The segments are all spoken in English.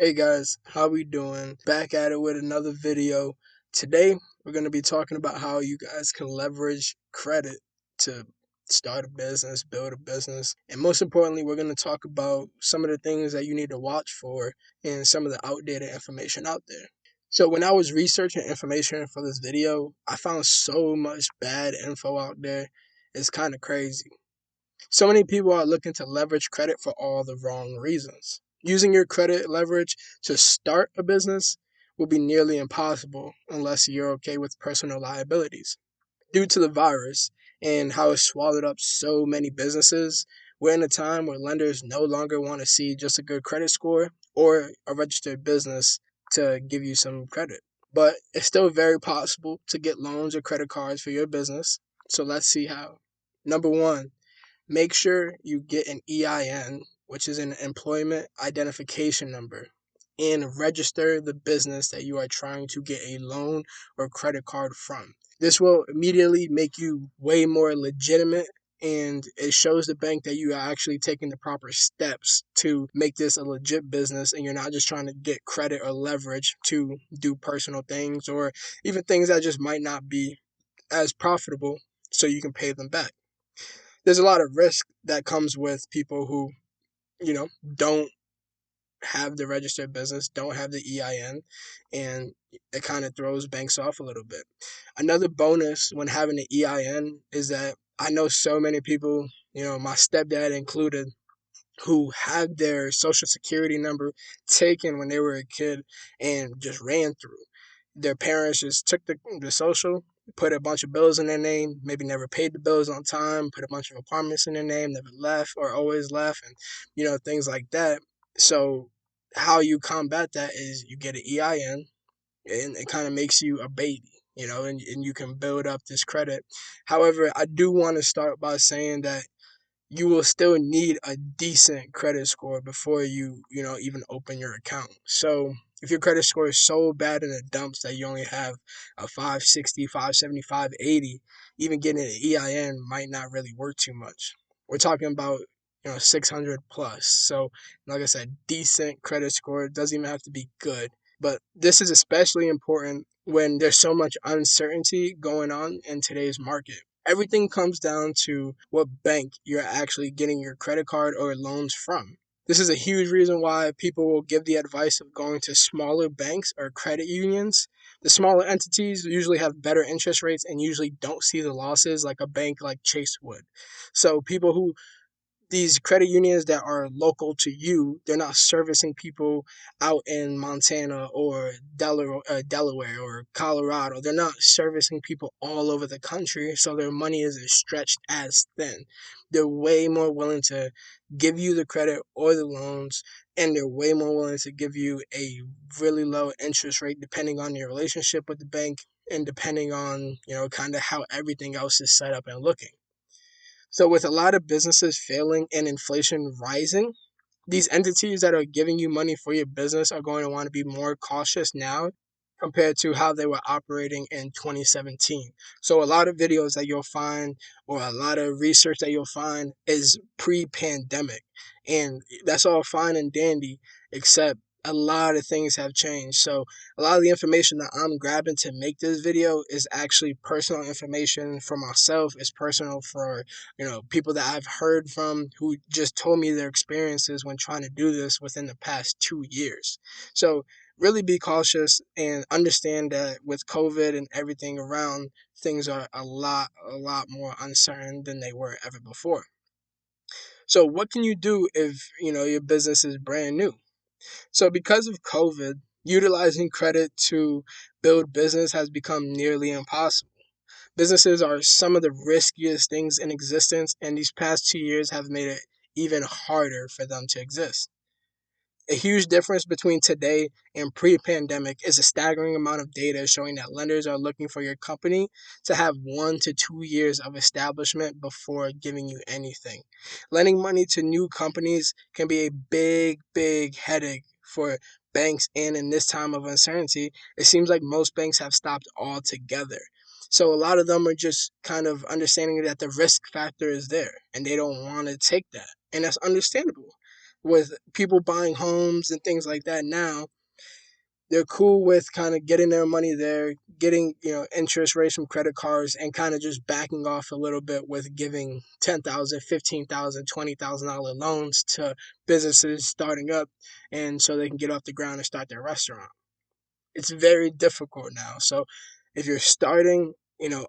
Hey guys, how we doing? Back at it with another video. Today, we're going to be talking about how you guys can leverage credit to start a business, build a business, and most importantly, we're going to talk about some of the things that you need to watch for and some of the outdated information out there. So when I was researching information for this video, I found so much bad info out there. It's kind of crazy. So many people are looking to leverage credit for all the wrong reasons. Using your credit leverage to start a business will be nearly impossible unless you're okay with personal liabilities. Due to the virus and how it swallowed up so many businesses, we're in a time where lenders no longer want to see just a good credit score or a registered business to give you some credit. But it's still very possible to get loans or credit cards for your business. So let's see how. Number one, make sure you get an EIN, which is an employment identification number, and register the business that you are trying to get a loan or credit card from. This will immediately make you way more legitimate, and it shows the bank that you are actually taking the proper steps to make this a legit business and you're not just trying to get credit or leverage to do personal things or even things that just might not be as profitable so you can pay them back. There's a lot of risk that comes with people who, don't have the registered business, don't have the EIN, and it kind of throws banks off a little bit. Another bonus when having the EIN is that I know so many people, my stepdad included, who had their social security number taken when they were a kid and just ran through. Their parents just took the social, put a bunch of bills in their name, maybe never paid the bills on time, put a bunch of apartments in their name, never left or always left, and things like that. So how you combat that is you get an EIN, and it kind of makes you a baby, and you can build up this credit. However, I do want to start by saying that you will still need a decent credit score before you even open your account. So if your credit score is so bad in the dumps that you only have a 560, 570, 580, even getting an EIN might not really work too much. We're talking about 600 plus. So like I said, decent credit score. It doesn't even have to be good. But this is especially important when there's so much uncertainty going on in today's market. Everything comes down to what bank you're actually getting your credit card or loans from. This is a huge reason why people will give the advice of going to smaller banks or credit unions. The smaller entities usually have better interest rates and usually don't see the losses like a bank like Chase would. So people who these credit unions that are local to you, they're not servicing people out in Montana or Delaware or Colorado. They're not servicing people all over the country, so their money isn't stretched as thin. They're way more willing to give you the credit or the loans, and they're way more willing to give you a really low interest rate depending on your relationship with the bank and depending on, kind of how everything else is set up and looking. So, with a lot of businesses failing and inflation rising, these entities that are giving you money for your business are going to want to be more cautious now compared to how they were operating in 2017. So, a lot of videos that you'll find or a lot of research that you'll find is pre pandemic. And that's all fine and dandy, except a lot of things have changed. So, a lot of the information that I'm grabbing to make this video is actually personal information for myself. It's personal for, people that I've heard from who just told me their experiences when trying to do this within the past 2 years. So, really be cautious and understand that with COVID and everything around, things are a lot more uncertain than they were ever before. So, what can you do if your business is brand new? So, because of COVID, utilizing credit to build business has become nearly impossible. Businesses are some of the riskiest things in existence, and these past 2 years have made it even harder for them to exist. A huge difference between today and pre pandemic is a staggering amount of data showing that lenders are looking for your company to have 1 to 2 years of establishment before giving you anything. Lending money to new companies can be a big, big headache for banks, and in this time of uncertainty, it seems like most banks have stopped altogether. So a lot of them are just kind of understanding that the risk factor is there and they don't want to take that. And that's understandable. with people buying homes and things like that now, they're cool with kind of getting their money there, getting, interest rates from credit cards, and kind of just backing off a little bit with giving $10,000, $15,000, $20,000 loans to businesses starting up, and so they can get off the ground and start their restaurant. It's very difficult now. So if you're starting,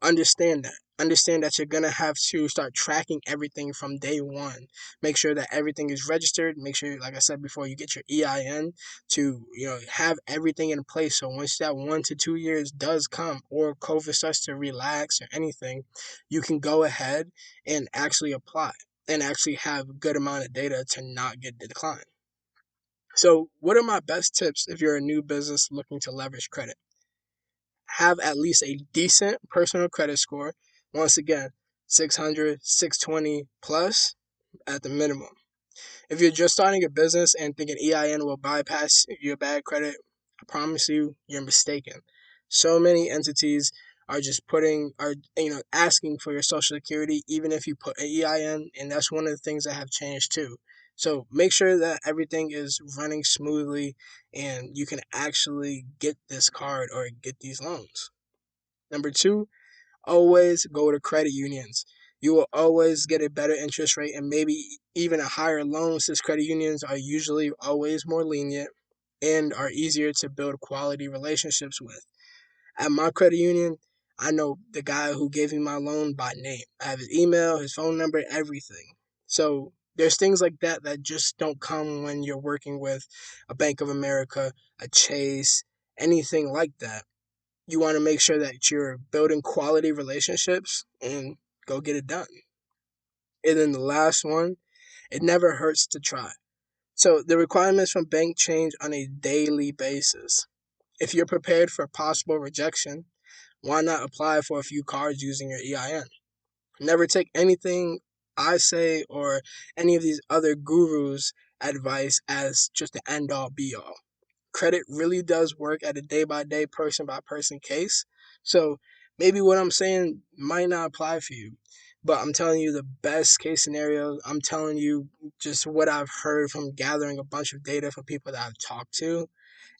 understand that. Understand that you're going to have to start tracking everything from day one. Make sure that everything is registered. Make sure, like I said before, you get your EIN to, have everything in place. So once that 1 to 2 years does come, or COVID starts to relax or anything, you can go ahead and actually apply and actually have a good amount of data to not get declined. So, what are my best tips if you're a new business looking to leverage credit? Have at least a decent personal credit score. Once again, 600, 620 plus at the minimum. If you're just starting a business and thinking EIN will bypass your bad credit, I promise you, you're mistaken. So many entities are just asking for your social security, even if you put an EIN, and that's one of the things that have changed too. So make sure that everything is running smoothly and you can actually get this card or get these loans. Number two, always go to credit unions. You will always get a better interest rate and maybe even a higher loan, since credit unions are usually always more lenient and are easier to build quality relationships with. At my credit union, I know the guy who gave me my loan by name. I have his email, his phone number, everything. So there's things like that that just don't come when you're working with a Bank of America, a Chase, anything like that. You want to make sure that you're building quality relationships and go get it done. And then the last one, it never hurts to try. So the requirements from bank change on a daily basis. If you're prepared for possible rejection, why not apply for a few cards using your EIN? Never take anything I say or any of these other gurus' advice as just the end all be all. Credit really does work at a day by day, person by person case. So maybe what I'm saying might not apply for you, but I'm telling you the best case scenario. I'm telling you just what I've heard from gathering a bunch of data from people that I've talked to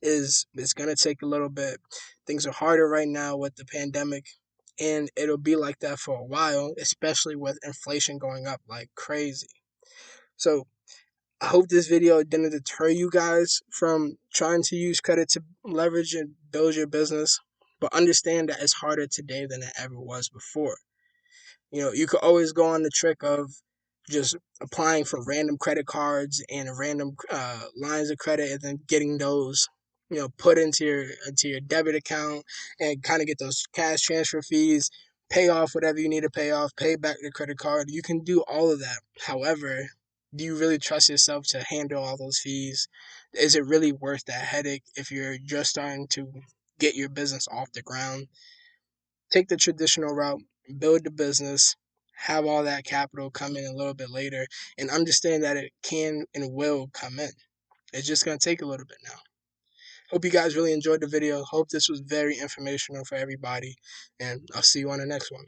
is it's going to take a little bit. Things are harder right now with the pandemic, and it'll be like that for a while, especially with inflation going up like crazy. So I hope this video didn't deter you guys from trying to use credit to leverage and build your business, but understand that it's harder today than it ever was before. You could always go on the trick of just applying for random credit cards and random lines of credit, and then getting those, put into your debit account, and kind of get those cash transfer fees, pay off whatever you need to pay off, pay back the credit card. You can do all of that. However, do you really trust yourself to handle all those fees? Is it really worth that headache if you're just starting to get your business off the ground? Take the traditional route, build the business, have all that capital come in a little bit later, and understand that it can and will come in. It's just going to take a little bit now. Hope you guys really enjoyed the video. Hope this was very informational for everybody, and I'll see you on the next one.